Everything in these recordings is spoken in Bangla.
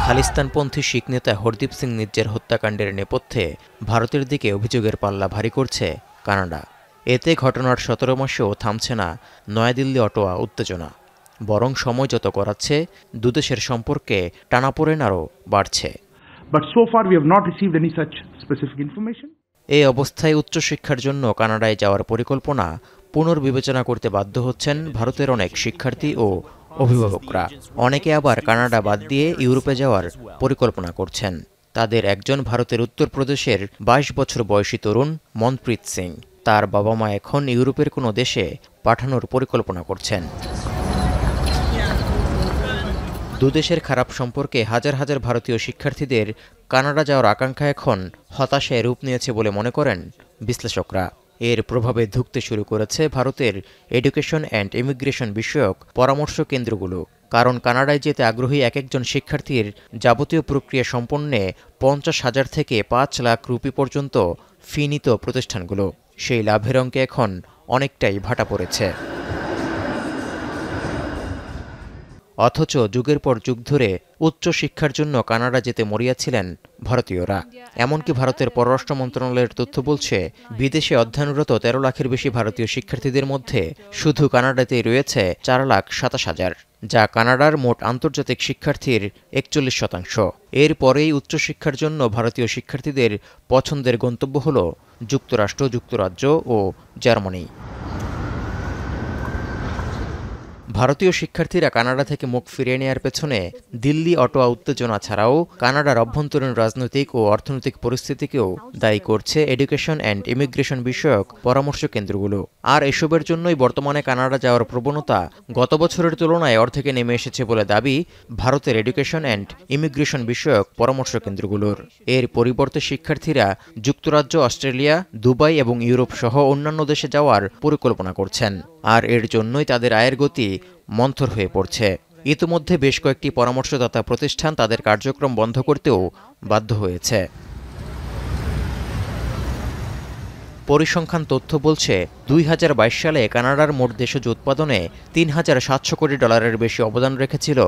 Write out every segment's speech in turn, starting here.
খালিস্তানপন্থী শিখ নেতা হরদীপ সিং নিজ্জার হত্যাকাণ্ডের নেপথ্যে ভারতের দিকে অভিযোগের পাল্লা ভারী করছে কানাডা। এতে ঘটনার ১৭ মাসেও থামছে না নয়াদিল্লি অটোয়া উত্তেজনা, বরং সময় যত গড়াচ্ছে দুদেশের সম্পর্কে টানাপোড়েন আরও বাড়ছে। এই অবস্থায় উচ্চশিক্ষার জন্য কানাডায় যাওয়ার পরিকল্পনা পুনর্বিবেচনা করতে বাধ্য হচ্ছেন ভারতের অনেক শিক্ষার্থী ও অভিভাবকরা। অনেকে আবার কানাডা বাদ দিয়ে ইউরোপে যাওয়ার পরিকল্পনা করছেন। তাদের একজন ভারতের উত্তরপ্রদেশের ২২ বছর বয়সী তরুণ মনপ্রীত সিং। তার বাবা মা এখন ইউরোপের কোনো দেশে পাঠানোর পরিকল্পনা করছেন। দুদেশের খারাপ সম্পর্কে হাজার হাজার ভারতীয় শিক্ষার্থীদের কানাডা যাওয়ার আকাঙ্ক্ষা এখন হতাশায় রূপ নিয়েছে বলে মনে করেন বিশ্লেষকরা। এর প্রভাবে ধুঁকতে শুরু করেছে ভারতের এডুকেশন অ্যান্ড ইমিগ্রেশন বিষয়ক পরামর্শ কেন্দ্রগুলো। কারণ কানাডায় যেতে আগ্রহী এক একজন শিক্ষার্থীর যাবতীয় প্রক্রিয়া সম্পন্নে ৫০,০০০ থেকে ৫ লাখ রুপি পর্যন্ত ফি নিত প্রতিষ্ঠানগুলো। সেই লাভের অঙ্কে এখন অনেকটাই ভাটা পড়েছে। অথচ যুগের পর যুগ ধরে উচ্চশিক্ষার জন্য কানাডা যেতে মরিয়া ছিলেন ভারতীয়রা। এমনকি ভারতের পররাষ্ট্র মন্ত্রণালয়ের তথ্য বলছে, বিদেশে অধ্যয়নরত ১৩ লাখের বেশি ভারতীয় শিক্ষার্থীদের মধ্যে শুধু কানাডাতেই রয়েছে ৪,২৭,০০০, যা কানাডার মোট আন্তর্জাতিক শিক্ষার্থীর ৪১%। এরপরেই উচ্চশিক্ষার জন্য ভারতীয় শিক্ষার্থীদের পছন্দের গন্তব্য হল যুক্তরাষ্ট্র, যুক্তরাজ্য ও জার্মানি। ভারতীয় শিক্ষার্থীরা কানাডা থেকে মুখ ফিরিয়ে নেয়ার পেছনে দিল্লি অটোয়া উত্তেজনা ছাড়াও কানাডার অভ্যন্তরীণ রাজনৈতিক ও অর্থনৈতিক পরিস্থিতিকেও দায়ী করছে এডুকেশন অ্যান্ড ইমিগ্রেশন বিষয়ক পরামর্শ কেন্দ্রগুলো। আর এসবের জন্যই বর্তমানে কানাডা যাওয়ার প্রবণতা গত বছরের তুলনায় অর্ধেকে নেমে এসেছে বলে দাবি ভারতের এডুকেশন অ্যান্ড ইমিগ্রেশন বিষয়ক পরামর্শ কেন্দ্রগুলোর। এর পরিবর্তে শিক্ষার্থীরা যুক্তরাজ্য, অস্ট্রেলিয়া, দুবাই এবং ইউরোপ সহ অন্যান্য দেশে যাওয়ার পরিকল্পনা করছেন। আর এর জন্যই তাদের আয়ের গতি মন্থর হয়ে পড়ছে। ইতিমধ্যে বেশ কয়েকটি পরামর্শদাতা প্রতিষ্ঠান তাদের কার্যক্রম বন্ধ করতেও বাধ্য হয়েছে। পরিসংখ্যান তথ্য বলছে, ২০২২ সালে কানাডার মোট দেশজ উৎপাদনে $৩,৭০০ কোটি বেশি অবদান রেখেছিল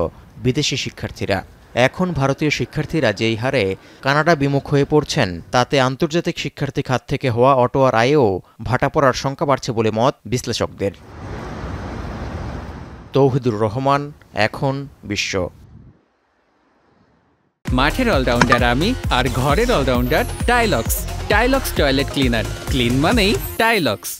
বিদেশি শিক্ষার্থীরা। এখন ভারতীয় শিক্ষার্থীরা যেই হারে কানাডা বিমুখ হয়ে পড়ছেন, তাতে আন্তর্জাতিক শিক্ষার্থী খাত থেকে হওয়া অটোয়ার আয়েও ভাটা পড়ার শঙ্কা বাড়ছে বলে মত বিশ্লেষকদের। তৌহিদুর রহমান, এখন বিশ্ব। মাঠের অলরাউন্ডার আমি, আর ঘরের allrounder Tilex. Tilex toilet cleaner, clean মানেই টাইলক্স।